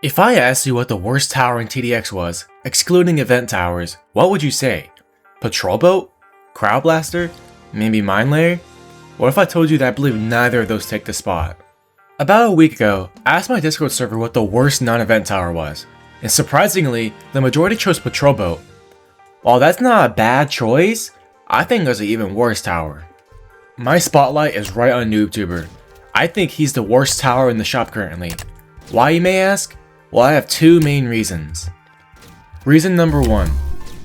If I asked you what the worst tower in TDX was, excluding event towers, what would you say? Patrol Boat? Crowd Blaster? Maybe Mine Layer? What if I told you that I believe neither of those take the spot? About a week ago, I asked my Discord server what the worst non-event tower was, and surprisingly, the majority chose Patrol Boat. While that's not a bad choice, I think there's an even worse tower. My spotlight is right on NoobTuber. I think he's the worst tower in the shop currently. Why, you may ask? Well, I have two main reasons. Reason number one,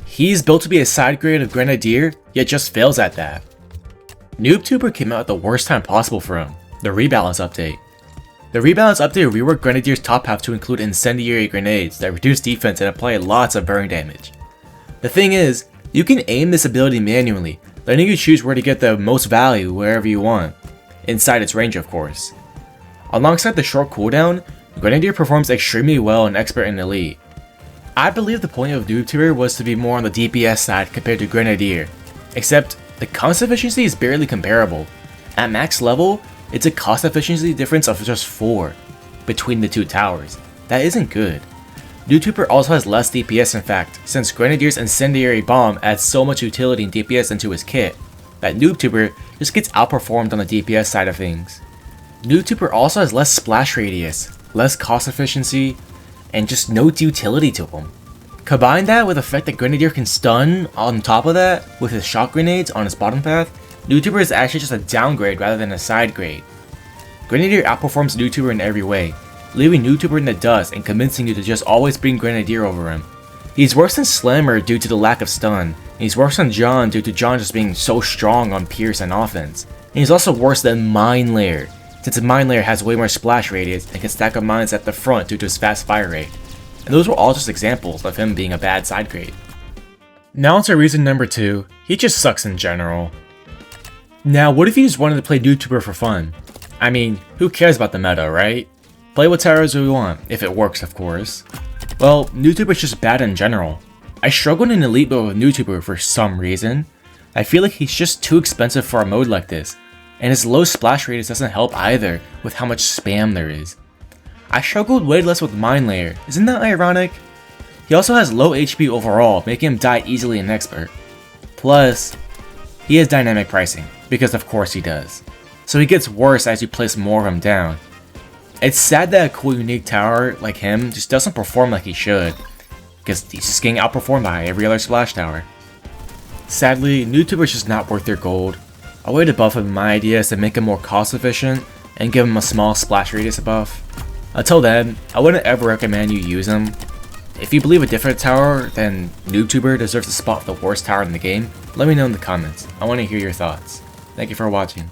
he's built to be a side grade of Grenadier, yet just fails at that. NoobTuber came out at the worst time possible for him, the Rebalance update. The Rebalance update reworked Grenadier's top half to include incendiary grenades that reduce defense and apply lots of burn damage. The thing is, you can aim this ability manually, letting you choose where to get the most value wherever you want, inside its range of course. Alongside the short cooldown, Grenadier performs extremely well in Expert and Elite. I believe the point of NoobTuber was to be more on the DPS side compared to Grenadier, except the cost efficiency is barely comparable. At max level, it's a cost efficiency difference of just 4 between the two towers. That isn't good. NoobTuber also has less DPS in fact, since Grenadier's Incendiary Bomb adds so much utility and DPS into his kit, that NoobTuber just gets outperformed on the DPS side of things. NoobTuber also has less splash radius, less cost efficiency, and just no utility to him. Combine that with the fact that Grenadier can stun on top of that with his shock grenades on his bottom path, NoobTuber is actually just a downgrade rather than a side grade. Grenadier outperforms NoobTuber in every way, leaving NoobTuber in the dust and convincing you to just always bring Grenadier over him. He's worse than Slammer due to the lack of stun, and he's worse than John due to John just being so strong on Pierce and offense. And he's also worse than Mine Layer, since Mine Layer has way more splash radius and can stack up mines at the front due to his fast fire rate. And those were all just examples of him being a bad side grade. Now onto reason number 2, he just sucks in general. Now what if you just wanted to play NoobTuber for fun? I mean, who cares about the meta, right? Play what towers we want, if it works of course. Well, NoobTuber is just bad in general. I struggled in Elite mode with NoobTuber for some reason. I feel like he's just too expensive for a mode like this, and his low splash radius doesn't help either with how much spam there is. I struggled way less with Mine Layer, isn't that ironic? He also has low HP overall, making him die easily in Expert. Plus, he has dynamic pricing, because of course he does. So he gets worse as you place more of him down. It's sad that a cool unique tower like him just doesn't perform like he should, because he's just getting outperformed by every other splash tower. Sadly, NoobTuber is just not worth their gold. A way to buff him in my idea is to make him more cost efficient and give him a small splash radius buff. Until then, I wouldn't ever recommend you use him. If you believe a different tower than NoobTuber deserves a spot for the worst tower in the game, let me know in the comments. I want to hear your thoughts. Thank you for watching.